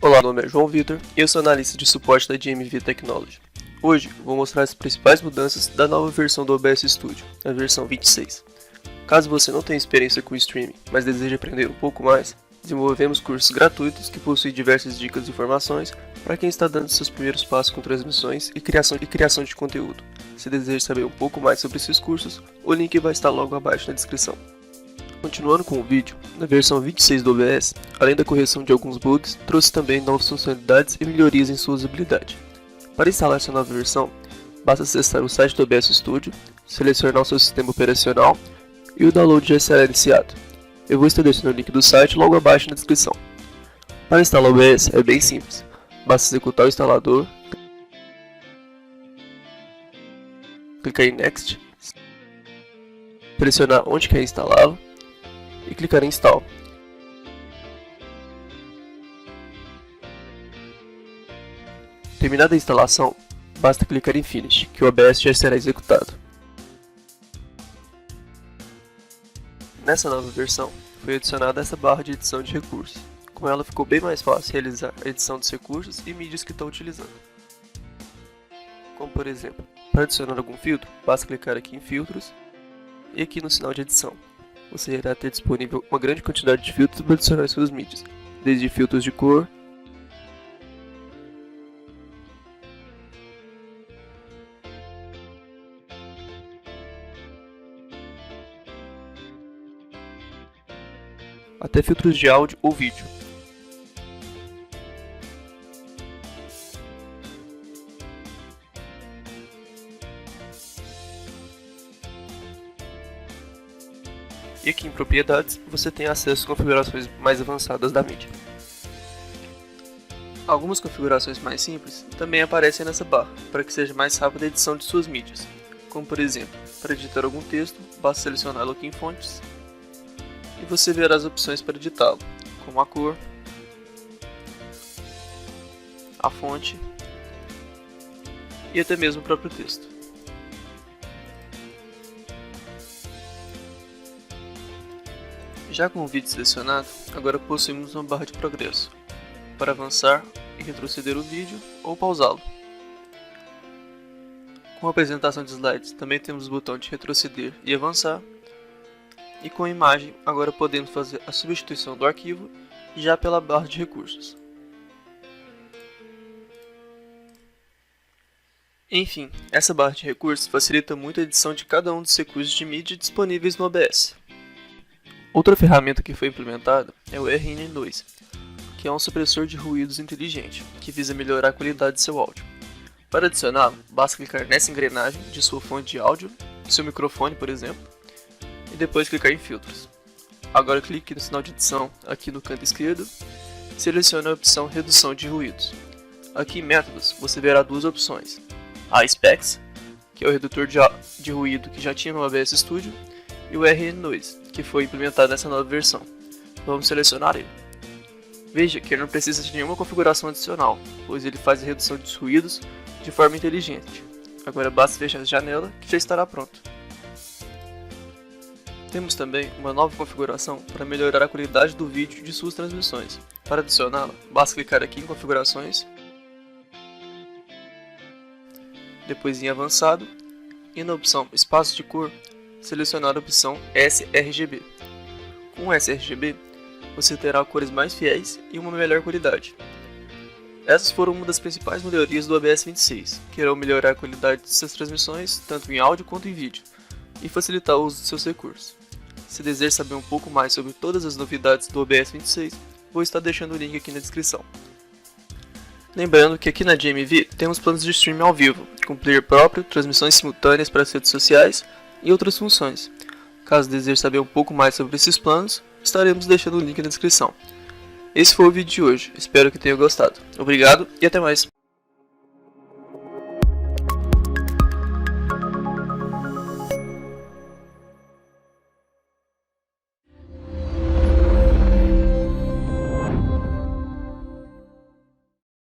Olá, meu nome é João Vitor e eu sou analista de suporte da GMV Technology. Hoje vou mostrar as principais mudanças da nova versão do OBS Studio, a versão 26. Caso você não tenha experiência com streaming, mas deseje aprender um pouco mais, desenvolvemos cursos gratuitos que possuem diversas dicas e informações para quem está dando seus primeiros passos com transmissões e criação de conteúdo. Se deseja saber um pouco mais sobre esses cursos, o link vai estar logo abaixo na descrição. Continuando com o vídeo, na versão 26 do OBS, além da correção de alguns bugs, trouxe também novas funcionalidades e melhorias em sua usabilidade. Para instalar essa nova versão, basta acessar o site do OBS Studio, selecionar o seu sistema operacional e o download já será iniciado. Eu vou estar deixando o link do site logo abaixo na descrição. Para instalar o OBS é bem simples, basta executar o instalador, clicar em Next, pressionar onde quer instalá-lo e clicar em Install. Terminada a instalação, basta clicar em Finish, que o OBS já será executado. Nessa nova versão, foi adicionada essa barra de edição de recursos. Com ela ficou bem mais fácil realizar a edição dos recursos e mídias que estão utilizando. Como por exemplo, para adicionar algum filtro, basta clicar aqui em Filtros e aqui no sinal de edição. Você irá ter disponível uma grande quantidade de filtros para adicionar às suas mídias, desde filtros de cor, até filtros de áudio ou vídeo. E aqui em Propriedades, você tem acesso a configurações mais avançadas da mídia. Algumas configurações mais simples também aparecem nessa barra, para que seja mais rápida a edição de suas mídias. Como por exemplo, para editar algum texto, basta selecioná-lo aqui em Fontes, e você verá as opções para editá-lo, como a cor, a fonte e até mesmo o próprio texto. Já com o vídeo selecionado, agora possuímos uma barra de progresso, para avançar e retroceder o vídeo ou pausá-lo. Com a apresentação de slides, também temos o botão de retroceder e avançar, e com a imagem, agora podemos fazer a substituição do arquivo já pela barra de recursos. Enfim, essa barra de recursos facilita muito a edição de cada um dos recursos de mídia disponíveis no OBS. Outra ferramenta que foi implementada é o RN2, que é um supressor de ruídos inteligente, que visa melhorar a qualidade de seu áudio. Para adicioná-lo, basta clicar nessa engrenagem de sua fonte de áudio, seu microfone por exemplo, e depois clicar em Filtros. Agora clique no sinal de edição aqui no canto esquerdo e selecione a opção Redução de ruídos. Aqui em Métodos você verá duas opções, a Specs, que é o redutor de ruído que já tinha no OBS Studio, e o RN2, que foi implementado nessa nova versão. Vamos selecionar ele. Veja que ele não precisa de nenhuma configuração adicional, pois ele faz a redução dos ruídos de forma inteligente. Agora basta fechar a janela que já estará pronto. Temos também uma nova configuração para melhorar a qualidade do vídeo de suas transmissões. Para adicioná-la, basta clicar aqui em Configurações, depois em Avançado e na opção Espaço de Cor, selecionar a opção sRGB. Com o sRGB, você terá cores mais fiéis e uma melhor qualidade. Essas foram uma das principais melhorias do OBS 26, que irão melhorar a qualidade de suas transmissões, tanto em áudio quanto em vídeo, e facilitar o uso de seus recursos. Se desejar saber um pouco mais sobre todas as novidades do OBS 26, vou estar deixando o link aqui na descrição. Lembrando que aqui na GMV temos planos de streaming ao vivo, com player próprio, transmissões simultâneas para as redes sociais e outras funções. Caso deseje saber um pouco mais sobre esses planos, estaremos deixando o link na descrição. Esse foi o vídeo de hoje, espero que tenha gostado. Obrigado e até mais!